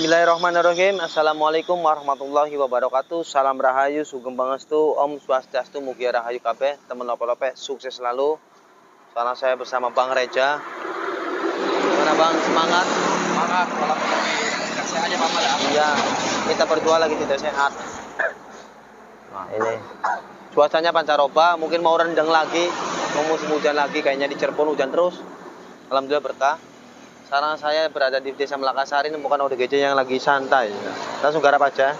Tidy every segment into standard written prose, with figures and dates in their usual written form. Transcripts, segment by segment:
Bismillahirrahmanirrahim. Assalamualaikum warahmatullahi wabarakatuh. Salam rahayu, sugeng pangestu, Om Swastiastu, mugi rahayu kabeh, temen lope-lope sukses selalu. Sekarang saya bersama Bang Reja. Gimana Bang, semangat? Semangat, kalau kasih aja mama ya. Iya, kita berdua lagi tidak sehat. Nah ini cuacanya pancaroba, mungkin mau rendang lagi, mau musim hujan lagi, kayaknya di Cirebon hujan terus. Alhamdulillah berkah. Sekarang saya berada di Desa Melakasari, menemukan ODGJ yang lagi santai. Langsung garap aja.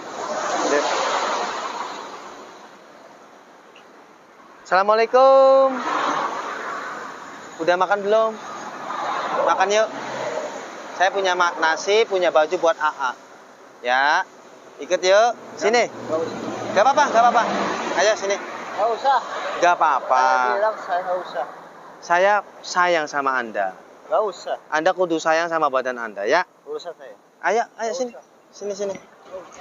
Assalamualaikum. Udah makan belum? Makan yuk. Saya punya nasi, punya baju buat AA. Ya, ikut yuk. Sini. Gak apa-apa, gak apa-apa. Ayo sini. Gak usah. Gak apa-apa. Saya bilang saya gak usah. Saya sayang sama Anda. Gak usah. Anda kudu sayang sama badan Anda, ya? Urusan saya. Ayo sini. Sini.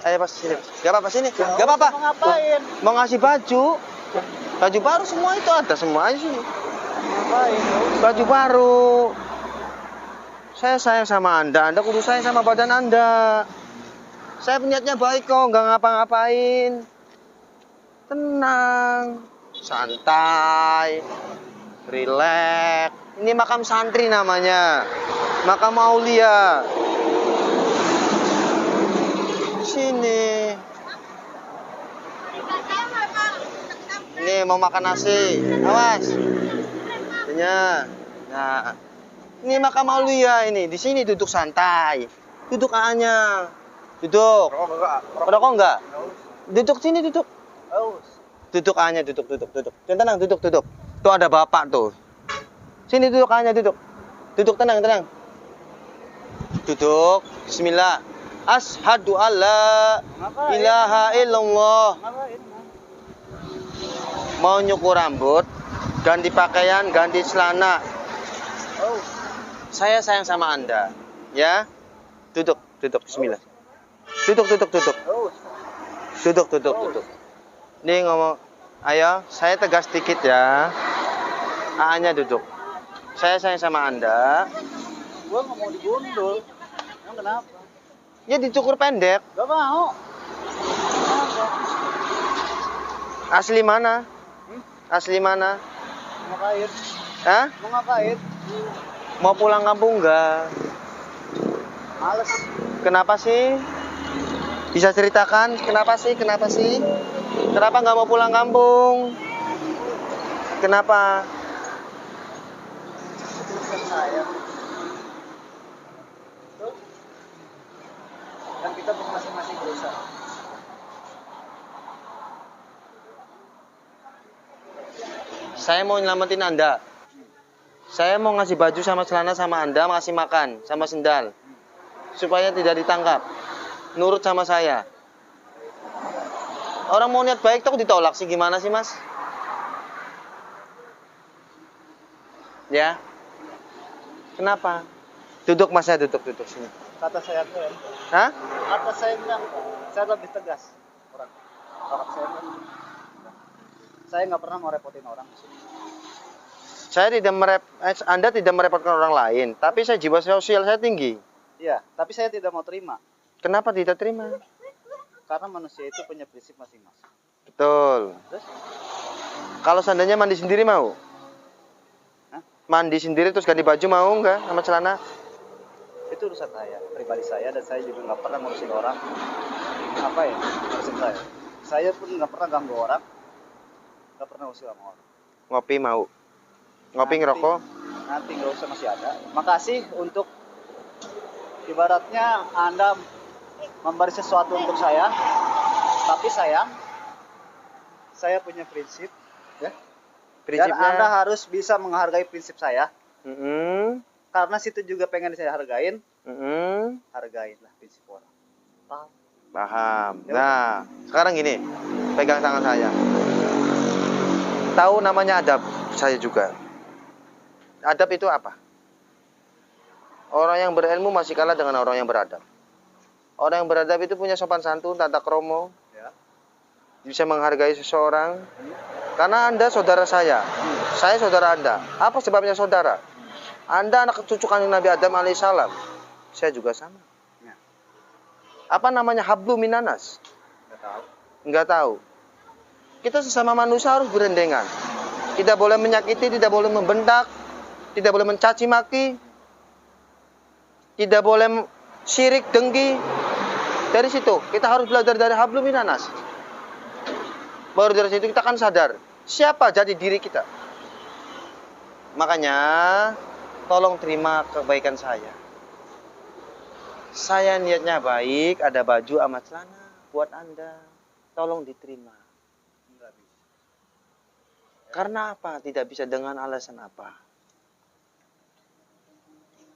Ayo pas sini. Gak apa-apa sini. Gak apa-apa. Mau ngapain? Mau ngasih baju. Baju baru semua itu ada semua aja sini. Ngapain? Baju baru. Saya sayang sama Anda kudu sayang sama badan Anda. Saya niatnya baik kok, nggak ngapa-ngapain. Tenang, santai, rileks. Ini makam santri namanya, makam aulia. Sini. Ini mau makan nasi, awas. Nah, ini makam aulia ini. Di sini duduk santai, duduk A-nya, duduk. Rokok enggak? Duduk sini, duduk. Duduk A-nya, duduk. Tenang, duduk. Tuh ada bapak tuh. Sini duduk A-nya, duduk. Duduk tenang. Duduk. Bismillah. Asyhadu alla ilaha illallah. Mau nyukur rambut, ganti pakaian, ganti celana. Saya sayang sama Anda, ya. Duduk. Bismillah. Duduk. Nih ngomong, ayo, saya tegas dikit ya. A-nya duduk. Saya sayang sama Anda. Gua nggak mau digundul. Emang kenapa? Ya dicukur pendek. Gak mau. Kenapa? Asli mana? Asli mana? Mau ngapain? Hah? Mau ngapain? Mau pulang kampung enggak? Males. Kenapa sih? Bisa ceritakan kenapa sih? Kenapa nggak mau pulang kampung? Kenapa? Saya. Tuh. Dan kita masing-masing berusaha. Saya mau nyelamatin Anda. Saya mau ngasih baju sama celana sama Anda, ngasih makan sama sendal. Supaya tidak ditangkap. Nurut sama saya. Orang mau niat baik tuh ditolak sih, gimana sih Mas? Ya. Kenapa? Duduk Mas, ya duduk sini. Kata saya tuh. Hah? Kata saya bilang, saya lebih tegas orang. Orang saya bilang, saya nggak pernah mau repotin orang. Anda tidak merepotkan orang lain, tapi saya jiwa sosial saya tinggi. Iya, tapi saya tidak mau terima. Kenapa tidak terima? Karena manusia itu punya prinsip masing-masing. Betul. Terus? Kalau seandainya mandi sendiri mau? Hah? Mandi sendiri terus ganti baju mau nggak sama celana? Itu urusan saya, pribadi saya, dan saya juga nggak pernah ngurusin orang. Apa ya? Ngurusin saya. Saya pun nggak pernah ganggu orang, nggak pernah ngurusin sama orang. Ngopi mau? Ngopi ngerokok? Nanti nggak usah, masih ada. Makasih untuk ibaratnya Anda memberi sesuatu untuk saya, tapi sayang, saya punya prinsip, ya. Prinsipnya? Dan Anda harus bisa menghargai prinsip saya. Mm-mm. Karena situ juga pengen saya hargain. Mm-mm. Hargainlah prinsip orang. Paham? Paham. Ya, Nah, sekarang gini, pegang tangan saya. Tahu namanya adab saya juga. Adab itu apa? Orang yang berilmu masih kalah dengan orang yang beradab. Orang yang beradab itu punya sopan santun, tata krama, Ya. bisa menghargai seseorang. Karena Anda saudara saya saudara Anda. Apa sebabnya saudara? Anda anak cucu kandung Nabi Adam alaihissalam. Saya juga sama. Ya. Apa namanya hablum minanas? Nggak tahu. Nggak tahu. Kita sesama manusia harus berendengan. Tidak boleh menyakiti, tidak boleh membentak, tidak boleh mencaci maki, tidak boleh syirik, dengki. Dari situ kita harus belajar dari hablum minanas. Baru dari situ kita akan sadar siapa jadi diri kita. Makanya tolong terima kebaikan saya. Saya niatnya baik, ada baju sama celana buat Anda. Tolong diterima. Nggak bisa. Karena apa? Tidak bisa dengan alasan apa?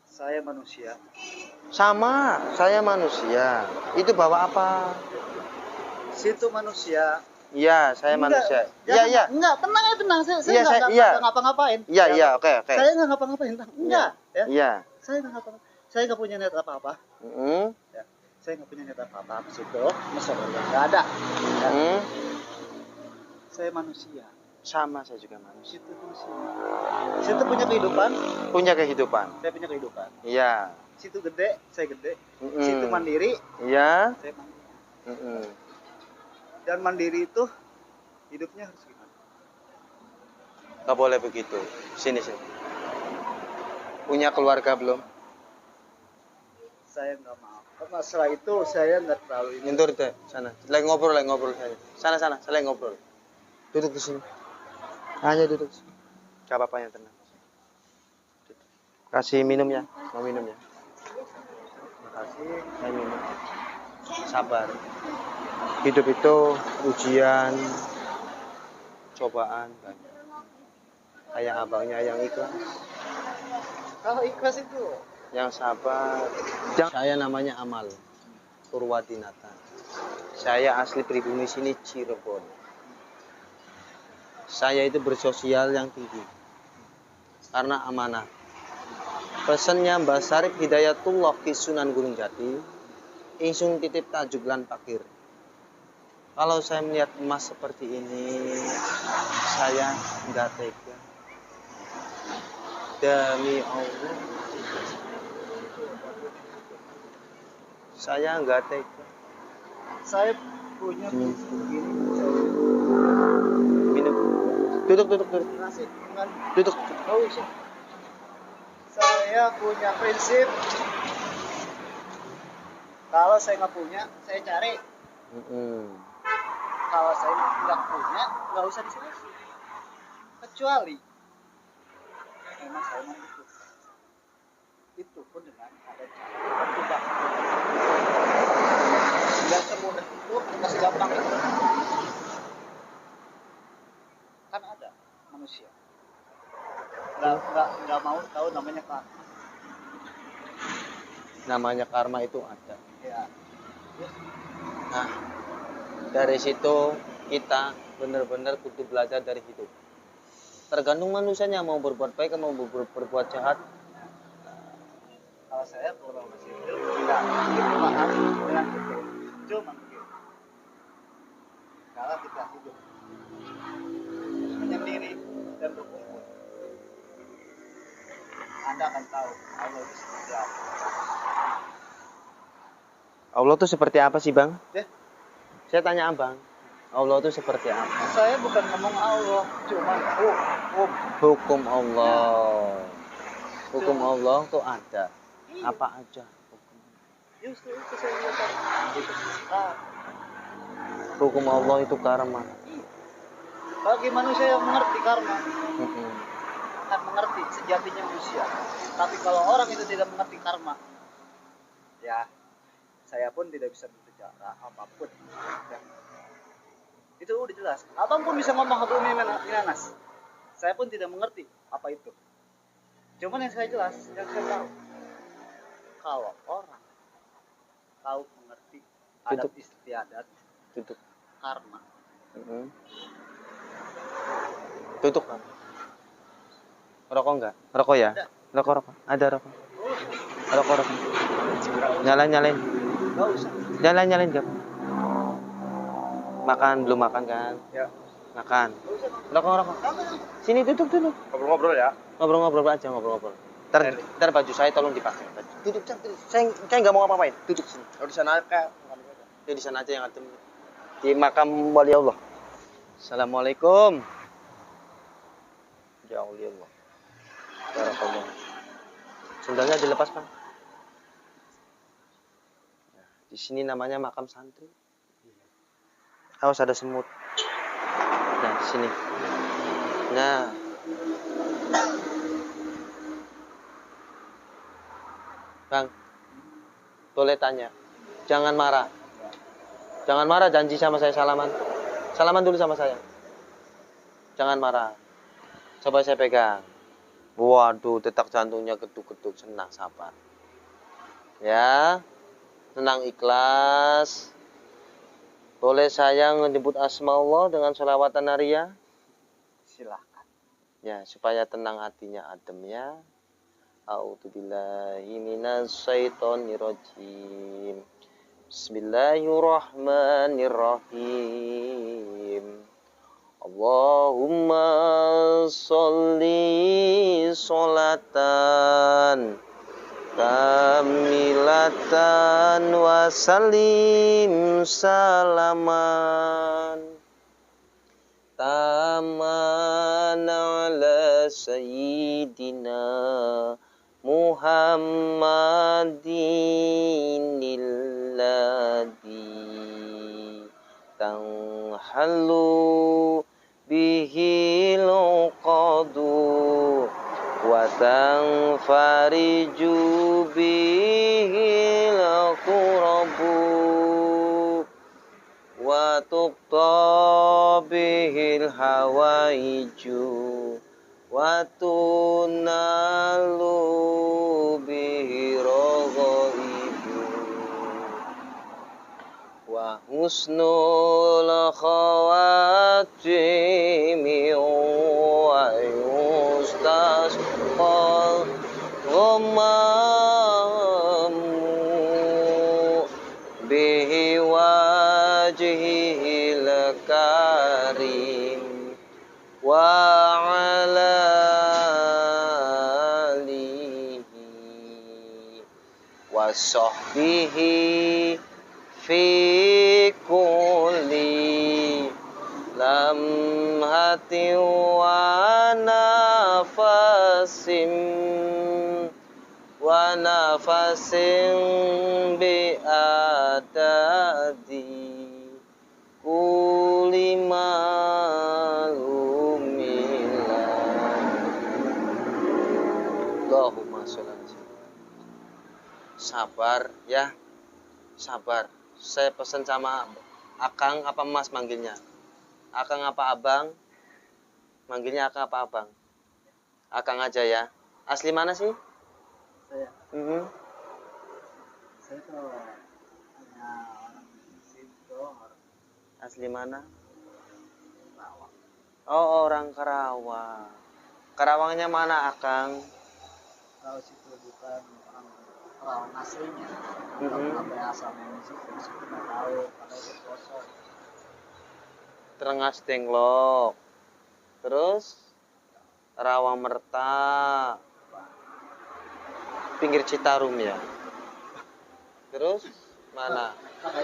Saya manusia. Sama, saya manusia. Itu bawa apa? Situ manusia. Iya, saya manusia. Iya, iya. Enggak, tenang ya, tenang. Saya Iya, enggak iya. ngapa-ngapain. Iya, iya, oke, oke. Saya enggak ngapa-ngapain, Tang. Enggak, ya. Iya. Saya enggak ngapa. Saya enggak punya niat apa-apa. Ya. Saya enggak punya niat apa-apa ke situ. Masalah enggak ada. Ya. Saya manusia. Sama, saya juga manusia. Situ manusia. Situ punya kehidupan. Punya kehidupan. Saya punya kehidupan. Iya. Situ gede, saya gede. Situ mandiri, Iya. saya mandiri. Dan mandiri itu hidupnya harus gimana? Gak boleh begitu. Sini, sini. Punya keluarga belum? Saya nggak mau. Masalah itu saya nggak terlalu ini. Mundur deh, sana. Lagi ngobrol saja. Sana, sana. Saya lagi ngobrol. Duduk di sini. Hanya duduk. Gak apa-apa, yang tenang. Kasih minum ya. Mau minum ya? Terima kasih. Saya minum. Sabar. Hidup itu ujian, cobaan banyak. Kayak abangnya yang ikhlas, Kalau ikhlas itu, yang sabar. Saya namanya Amal Purwadinata. Saya asli pribumi sini Cirebon. Saya itu bersosial yang tinggi karena amanah. Pesannya Mbah Syarif Hidayatullah Ki Sunan Gunung Jati, ingsun titip tajuk lan pakir. Kalau saya melihat emas seperti ini, saya enggak tega. Demi Allah, saya enggak tega. saya punya begini. Minum. Duduk. Nasib dengan Duduk. saya punya prinsip. Kalau saya nggak punya, saya cari. Kalau saya nggak punya, nggak usah disini. Kecuali memang saya mau itu. Itu pun dengan ada cara berubah. Nggak semudah itu, nggak segampang itu. Kan ada manusia. Nggak mau tahu namanya karma. Namanya karma itu ada. Ya. Nah, dari situ kita benar-benar kudu belajar dari hidup. Tergantung manusianya mau berbuat baik atau mau berbuat jahat. Kalau saya kurang masih tidak paham dengan itu. Cuma begitu. Kalau kita hidup menyendiri dan berkumpul, Anda akan tahu Allah itu seperti apa. Allah itu seperti apa sih, Bang? Ya. Saya tanya Abang. Allah itu seperti apa? Saya bukan ngomong Allah, cuma hukum. Hukum Allah. Hukum Allah itu ada. Apa aja hukum? Justru itu saya lihat itu. Nah, Hukum Allah itu karma. bagi manusia yang mengerti karma, akan mengerti sejatinya manusia. Tapi kalau orang itu tidak mengerti karma, ya saya pun tidak bisa berbicara apapun. Ya. Itu udah jelas. Abang pun bisa ngomong hablum minanas. Saya pun tidak mengerti apa itu. Cuman yang saya jelas, yang saya tahu, kalau orang tahu mengerti adat istiadat, Tutup. karma, Tutup, Bang. Rokok enggak? Rokok ya? Ada. Rokok. Ada rokok. Rokok. Nyalain. nggak usah. Nyalain gak? Makan, belum makan kan? Ya. Makan. Nggak usah. Rokok. Sini duduk. Ngobrol-ngobrol ya. Ngobrol aja. Ntar baju saya tolong dipakai. Duduk. Saya nggak mau ngapa-ngapain. Duduk sini. Kalau di sana kayak Ya di sana aja yang adem. Di makam wali Allah. Assalamualaikum. Ya Allah. Barakallah. Sendalnya dilepas, Bang. Di sini namanya makam santri. Awas ada semut. Nah, di sini. Nah. Bang, boleh tanya. Jangan marah. Jangan marah, janji sama saya salaman. Salaman dulu sama saya. Jangan marah. Coba saya pegang. Waduh, detak jantungnya geduk-geduk, senang, sabar. Ya, tenang, ikhlas. Boleh saya menyebut asma Allah dengan sholawatan nariyah? Silahkan. Ya, supaya tenang hatinya, adem ya. A'udzubillahi minasyaitonirrajim. Bismillahirrahmanirrahim. Allahumma sholli sholatan kamilatan wa salim salaman taman ala sayyidina Muhammadin alladhi tanhalu bihil qadu wa tanfariju bihil qurabu wa tuqta bihil hawaiju wa tunalu bihi raghaibu wa husnul khawatimi wa yustasqal ghamamu bihi wajhihil karim wa ala alihi wa sahbihi fi kulli lamhatin wa nafasin bi adadi kulli malumilah. Allahumma sholli ala sayyidina. Sabar ya, sabar. Saya pesan sama Akang apa Mas manggilnya? Akang apa Abang? Manggilnya Akang apa Abang? Akang aja ya. Asli mana sih? Saya. Saya tuh hanya orang situ, orang Asli mana? Karawang. Oh, orang Karawang. Karawangnya mana, Akang? Kalau situ bukan orang Karawang aslinya. Kalau sampai asalnya di situ nggak tahu, karena itu kosong. Terengas Denglok. Terus Rawang Merta. Pinggir Citarum ya. Terus mana?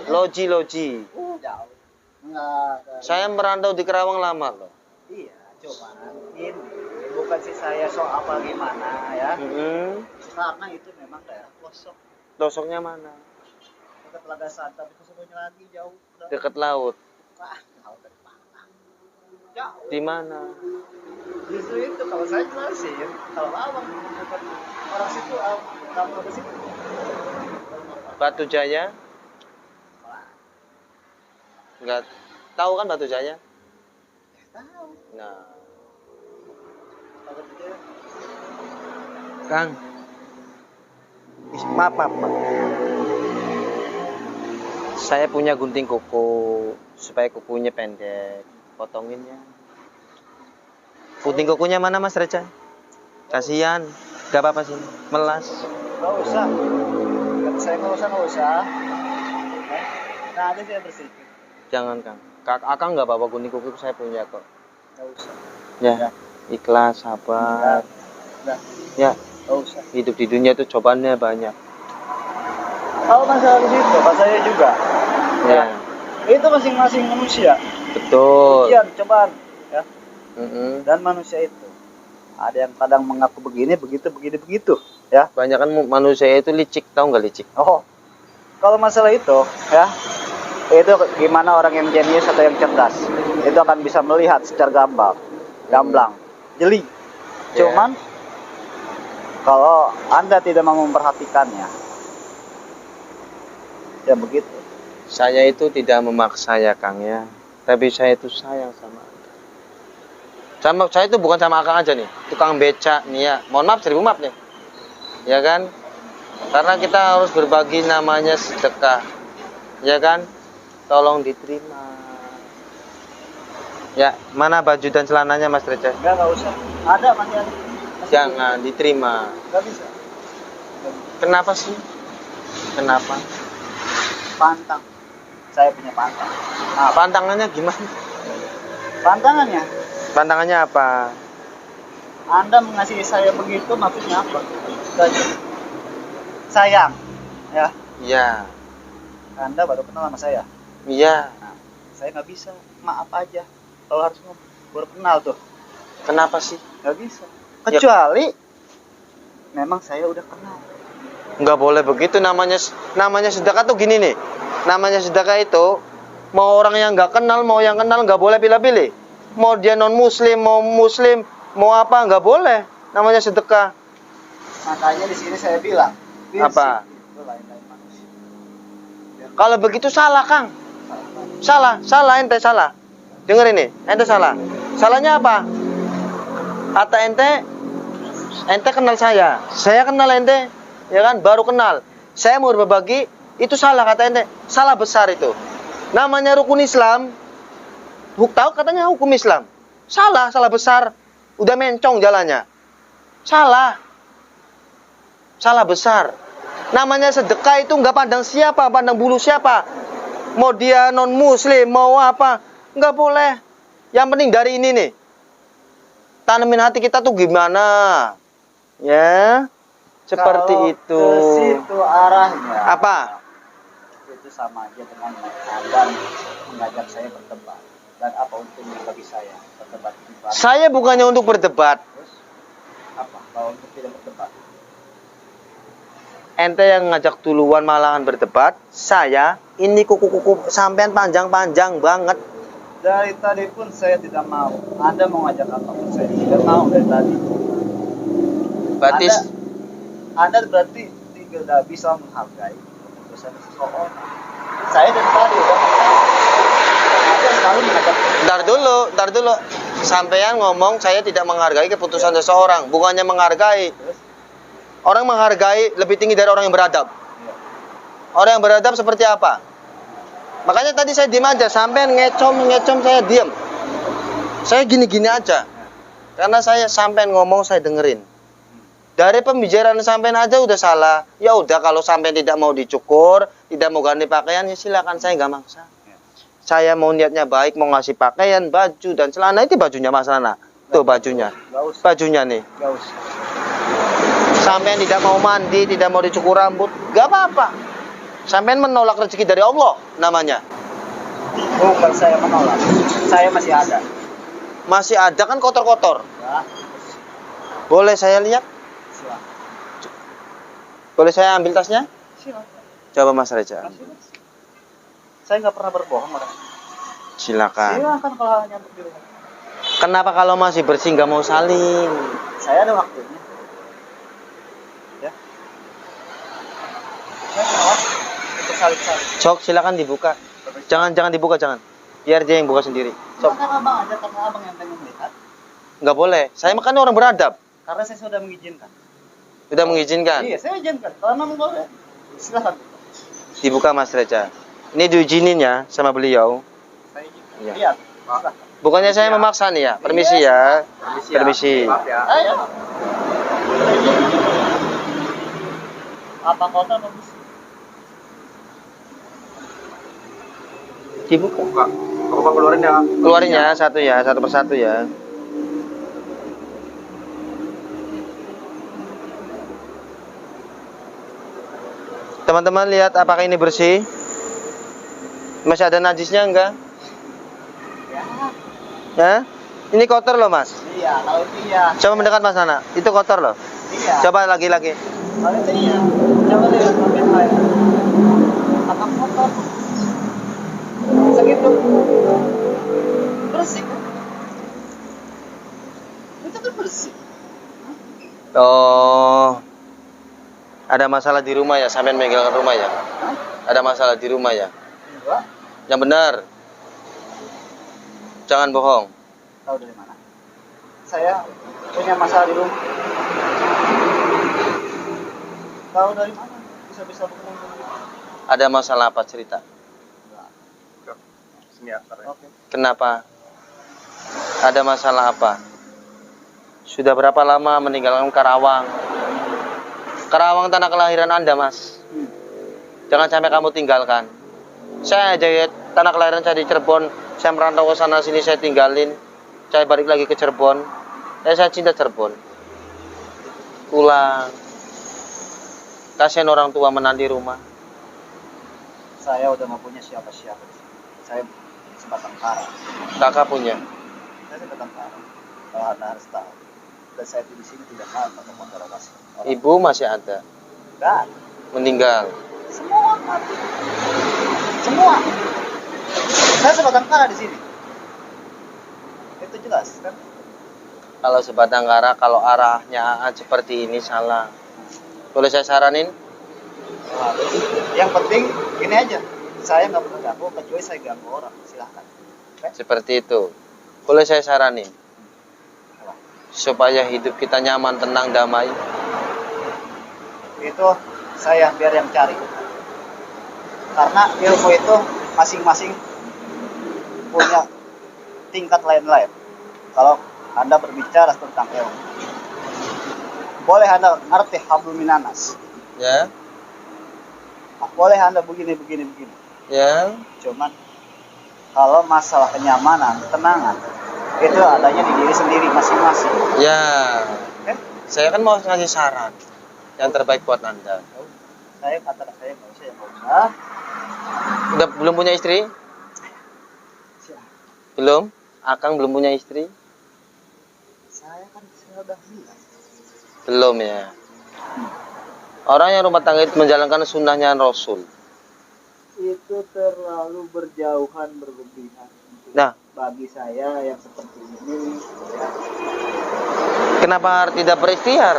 Loji. Jauh. Enggak. Saya merantau di Karawang lama loh. Iya, cuman ini bukan sih saya sok apa gimana ya. Karena itu memang daerah kosong. Dosoknya mana? Dekat Telaga Santap itu sebelumnya lagi jauh. Dekat laut. Tahu dari mana? Jauh. Di mana? Justru itu kalau saya jelasin, kalau awang bukan orang situ, kamu ke situ. Batu Jaya? Enggak tahu kan Batu Jaya? Tahu. Nah, Tahu gitu ya. Kang. Maaf. Saya punya gunting kuku supaya kukunya pendek. Potongin ya. Gunting kukunya mana Mas Reja? Kasihan. Gak apa-apa sih. Melas. Gak usah. Kata saya nggak usah. Nah, ada saya bersihkan. Jangan Kang. Akang gak apa-apa, gunting kuku saya punya kok. Gak usah. Ya. Ikhlas, sabar. Udah. Ya. Gak usah. Hidup di dunia itu cobaannya banyak. Kalau masalah di situ, Pak saya juga. Ya. Itu masing-masing manusia. Betul. Ujian, cobaan, ya. Mm-mm. Dan manusia itu ada yang kadang mengaku begini, begitu, ya. Banyak kan manusia itu licik, tahu nggak licik? Oh, kalau masalah itu, ya, itu gimana orang yang jenius atau yang cerdas, itu akan bisa melihat secara gamblang, jeli. Ya. Cuman kalau Anda tidak mau memperhatikannya, ya begitu. Saya itu tidak memaksa ya Kang ya, tapi saya itu sayang sama Anda. Sama saya itu bukan sama Akang aja nih, tukang beca nih ya. Mohon maaf, 1000 maaf nih. Ya kan? Karena kita harus berbagi, namanya sedekah. Ya kan? Tolong diterima. Ya, mana baju dan celananya Mas Reja? Enggak usah. Ada masih ada. Jangan diterima. Enggak bisa. Kenapa sih? Kenapa? Pantang. Saya punya pantang. Nah, Pantangannya gimana? pantangannya, Pantangannya apa? Anda mengasihi saya begitu maksudnya apa? Gaji. Sayang, ya. Iya. Anda baru kenal sama saya. Iya. Nah, saya nggak bisa. Maaf aja. Kalau harus baru kenal tuh, Kenapa sih? nggak bisa. Kecuali memang saya udah kenal. Nggak boleh begitu, namanya sedekah tuh gini nih. Namanya sedekah itu mau orang yang nggak kenal, mau yang kenal, nggak boleh pilih-pilih. Mau dia non muslim, mau apa, nggak boleh. Namanya sedekah. Makanya di sini saya bilang, Apa? itu lain-lain manusia. Kalau begitu salah Kang. Salah ente salah. Dengar ini, ente salah. Salahnya apa? Kata ente kenal saya kenal ente, ya kan? Baru kenal. Saya mau berbagi, itu salah kata ente. Salah besar itu. Namanya rukun Islam. Tahu katanya hukum Islam. Salah besar. Udah mencong jalannya. Salah besar. Namanya sedekah itu nggak pandang siapa, pandang bulu siapa. Mau dia non muslim, mau apa, nggak boleh. Yang penting dari ini nih, tanemin hati kita tuh gimana, ya, seperti Kalau itu. ke situ arahnya. Apa? Itu sama aja dengan Anda mengajak saya berdebat. Dan apa untungnya bagi saya berdebat di depan? Saya bukannya untuk berdebat. Terus apa? Kalau untuk tidak berdebat? Ente yang ngajak duluan malahan berdebat. Saya ini kuku sampean panjang-panjang banget. Dari tadi pun saya tidak mau. Anda mau ngajak apapun saya tidak mau dari tadi. Berarti Anda berarti tidak bisa menghargai keputusan seseorang. Saya dari tadi udah Anda selalu mengajak. Ntar dulu. Sampean ngomong saya tidak menghargai keputusan seseorang. Bukannya menghargai. Terus? Orang menghargai lebih tinggi dari orang yang beradab. Ya. Orang yang beradab seperti apa? Makanya tadi saya diam aja. Sampean ngecom saya diam. Saya gini-gini aja. Karena saya sampean ngomong saya dengerin. Dari pembicaraan sampean aja udah salah. Ya udah, kalau sampean tidak mau dicukur, tidak mau ganti pakaian, ya silakan, saya nggak maksa. Saya mau niatnya baik, mau ngasih pakaian, baju dan celana. Itu bajunya Mas Rana. Tuh bajunya. Gak usah. Bajunya nih. Gak usah. Sampean tidak mau mandi, tidak mau dicukur rambut, gak apa-apa. Sampean menolak rezeki dari Allah namanya. Bukan saya menolak. Saya masih ada. Masih ada kan kotor-kotor. Ya. Boleh saya lihat? Silakan. Boleh saya ambil tasnya? Silakan. Coba Mas Reja. Saya nggak pernah berbohong, Mas. Silakan. Silakan kalau hanya untuk di rumah. Kenapa kalau masih bersih nggak mau saling? Saya ada waktunya. Ya. Saya kenal untuk saling-saling. Sok, silakan dibuka. Jangan dibuka, jangan. Biar dia yang buka sendiri. Sok. Silakan abang aja, karena abang yang pengen melihat. Nggak boleh. Saya makan orang beradab. Karena saya sudah mengizinkan. Sudah mengizinkan. Iya, saya izinkan. Kalau memang boleh, silakan. Dibuka Mas Reja. Ini diizinin ya sama beliau. Saya izinkan. Iya. Lihat. Silakan. Bukannya saya memaksa nih ya. Permisi ya. Permisi. Maaf ya. Ayo. Apa kotor bagus? Dibuka. Coba keluarin ya. Keluarin ya, satu persatu ya. Teman-teman lihat apakah ini bersih? Masih ada najisnya enggak? Ya. Ya? Ini kotor loh mas. Iya, kalau itu iya. Coba mendekat mas Nana. Itu kotor loh. Iya. Coba lagi-lagi. Kalau itu iya. Coba lihat bagian lain. Apa kotor? Segitu. Bersih kan? Itu kan bersih. Oh. Ada masalah di rumah ya? Sampai meninggalkan rumah ya? Hah? Ada masalah di rumah ya? Enggak. Yang benar. Jangan bohong. Tahu dari mana? Saya punya masalah di rumah. Tahu dari mana? Bisa-bisa berkembang. Ada masalah apa cerita? Oke. Kenapa? Ada masalah apa? Sudah berapa lama meninggalkan Karawang? Karawang tanah kelahiran Anda, Mas. Jangan sampai kamu tinggalkan. Saya aja ya, tanah kelahiran saya di Cirebon. Saya merantau ke sana sini, saya tinggalin. Saya balik lagi ke Cirebon. Saya cinta Cirebon. Pulang. Kasihan orang tua menanti rumah. Saya udah nggak punya siapa-siapa di sini. Saya sebatang kara. Kakak punya. Saya sebatang kara. Kalau Anda harus tahu. Dan saya di sini tidak mau atau kontroversi. Ibu masih ada. Dan Meninggal. semua mati. Semua. Saya sebatang kara di sini. Itu jelas kan? Kalau sebatang kara, kalau arahnya seperti ini salah. Boleh saya saranin? Harus. Yang penting gini aja. Saya nggak pernah ganggu kecuali saya ganggu orang. Silahkan. Oke? Seperti itu. Boleh saya saranin? Apa? Supaya hidup kita nyaman, tenang, damai. Itu saya biar yang cari. Karena ilmu itu masing-masing punya tingkat lain-lain. Kalau Anda berbicara tentang ilmu, boleh Anda ngerti hablum minanas, Ya, boleh Anda begini. ya. Cuman kalau masalah kenyamanan, ketenangan, itu adanya di diri sendiri masing-masing. Ya. Oke? Saya kan mau ngasih saran yang terbaik buat Anda. Saya kata saya nggak usah, nggak usah. Udah belum punya istri? Siapa? Belum? Akang belum punya istri? Saya kan sudah bilang. Belum ya. Orang yang rumah tangga itu menjalankan sunnahnya Rasul. Itu terlalu berjauhan berlebihan. Nah, Bagi saya yang seperti ini, ya, kenapa tidak berikhtiar?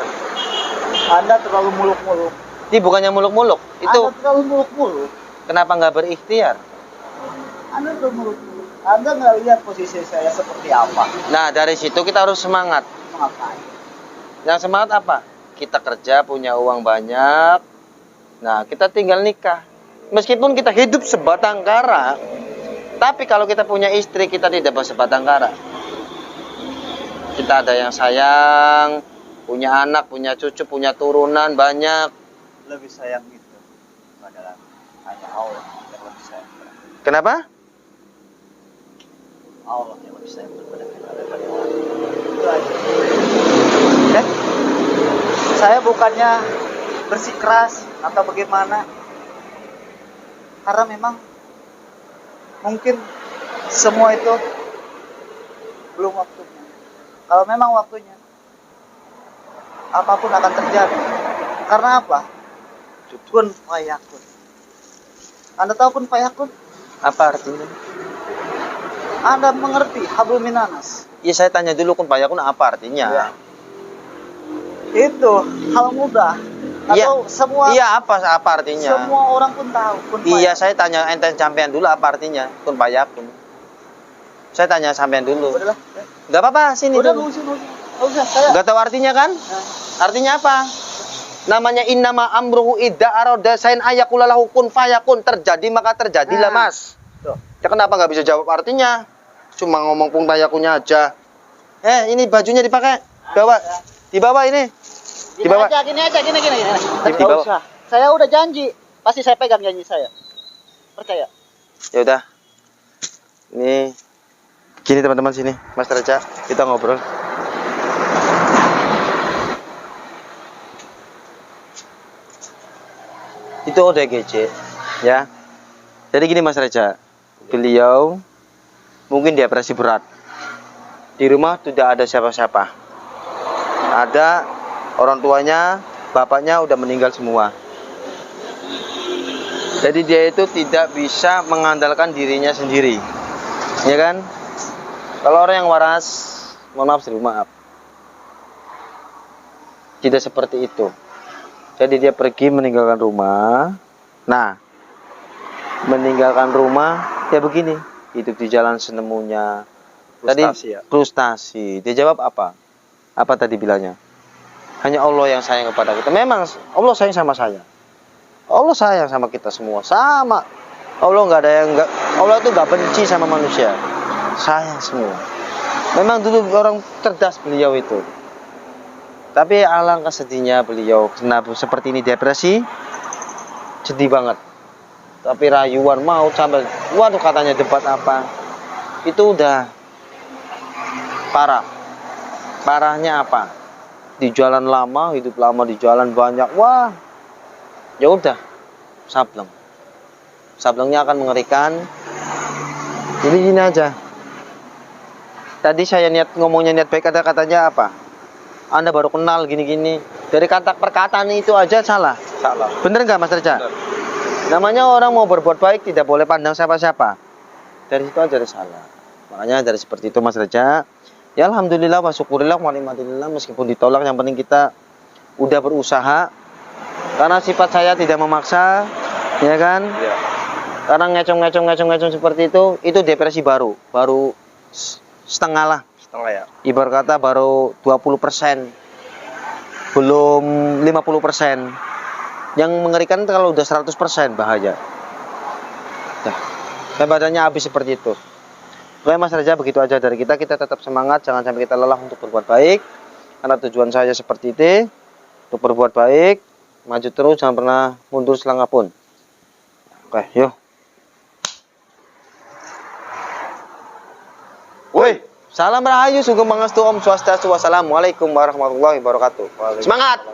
Anda terlalu muluk-muluk. Ini bukannya muluk-muluk. Itu Anda terlalu muluk-muluk. kenapa nggak berikhtiar? Anda terlalu muluk-muluk. Anda nggak lihat posisi saya seperti apa. Nah, dari situ kita harus semangat. Mengapain? Yang semangat apa? Kita kerja, punya uang banyak. Nah, kita tinggal nikah. Meskipun kita hidup sebatang kara, tapi kalau kita punya istri, kita tidak bersebatang kara. Kita ada yang sayang, punya anak, punya cucu, punya turunan banyak. Lebih sayang itu adalah hanya Allah yang lebih sayang. Kenapa? Allah yang lebih sayang kepada kita daripada orang. Itu aja. Oke? Saya bukannya bersikeras atau bagaimana, karena memang mungkin semua itu belum waktunya. Kalau memang waktunya, apapun akan terjadi. Karena apa? Kun fayakun. Anda tahu kun fayakun? Apa artinya? Anda mengerti hablum minanas? Ya saya tanya dulu kun payakun apa artinya? Ya. Itu hal mudah. Atau semua Iya, apa artinya? semua orang pun tahu kun Iya, fayakun. saya tanya ente sampean dulu apa artinya? Kun payakun. Saya tanya sampean dulu. Udahlah. Gak apa-apa, sini Udah dulu. nggak usah. Saya. Gak tahu artinya kan? Nah, Artinya apa? Namanya innama amruhu idza arada sain ayakulalahu kun fayakun. Terjadi maka terjadilah, Nah. Mas. tuh. Ya kenapa nggak bisa jawab artinya? Cuma ngomong kun fayakunnya aja. Ini bajunya dipakai. Bawa. Dibawa ini. Gini Dibawa. aja, gini. Di Nggak bawah. usah. Saya udah janji. Pasti saya pegang janji saya. Percaya. Ya udah. Ini gini teman-teman sini. Mas Reja, kita ngobrol. Itu ODGJ, ya. Jadi gini Mas Reja, beliau mungkin depresi berat. Di rumah tidak ada siapa-siapa. Ada orang tuanya, bapaknya udah meninggal semua. Jadi dia itu tidak bisa mengandalkan dirinya sendiri. Ya kan? Kalau orang yang waras, mohon maaf, tidak seperti itu. Jadi dia pergi meninggalkan rumah. Nah, meninggalkan rumah, ya begini, hidup di jalan senemunya. Frustasi ya. Frustasi. Dia jawab apa? Apa tadi bilangnya? Hanya Allah yang sayang kepada kita. Memang Allah sayang sama saya. Allah sayang sama kita semua, sama. Allah itu nggak benci sama manusia, sayang semua. Memang dulu orang cerdas beliau itu, tapi alangkah sedihnya beliau kenapa seperti ini, depresi, sedih banget. Tapi rayuan mau sampai, waduh katanya debat apa, itu udah parah. Parahnya apa? Di jalan lama, hidup lama di jalan banyak, wah. Ya udah, sableng. Sablengnya akan mengerikan. Jadi gini aja. Tadi saya ngomongnya niat baik, ada katanya apa? Anda baru kenal gini-gini. Dari kata perkataan itu aja salah. Salah. Bener nggak Mas Reja? Bener. Namanya orang mau berbuat baik tidak boleh pandang siapa-siapa. Dari situ aja ada salah. Makanya dari seperti itu Mas Reja. Ya alhamdulillah wa syukurillah wa nikmatillah, meskipun ditolak yang penting kita udah berusaha. Karena sifat saya tidak memaksa, ya kan? Iya. Karena ngecong seperti itu depresi baru setengah lah. Setengah ya. Ibarat kata baru 20%, belum 50%. Yang mengerikan kalau udah 100% bahaya. Nah, badannya habis seperti itu. Oke Mas Reza, begitu aja dari kita tetap semangat, jangan sampai kita lelah untuk berbuat baik. Karena tujuan saya seperti itu, untuk berbuat baik. Maju terus, jangan pernah mundur selangkah pun. Oke, yuk. Woi, salam rahayu, sugeng pangestu, Om Swastiastu, wassalamualaikum warahmatullahi wabarakatuh. Semangat!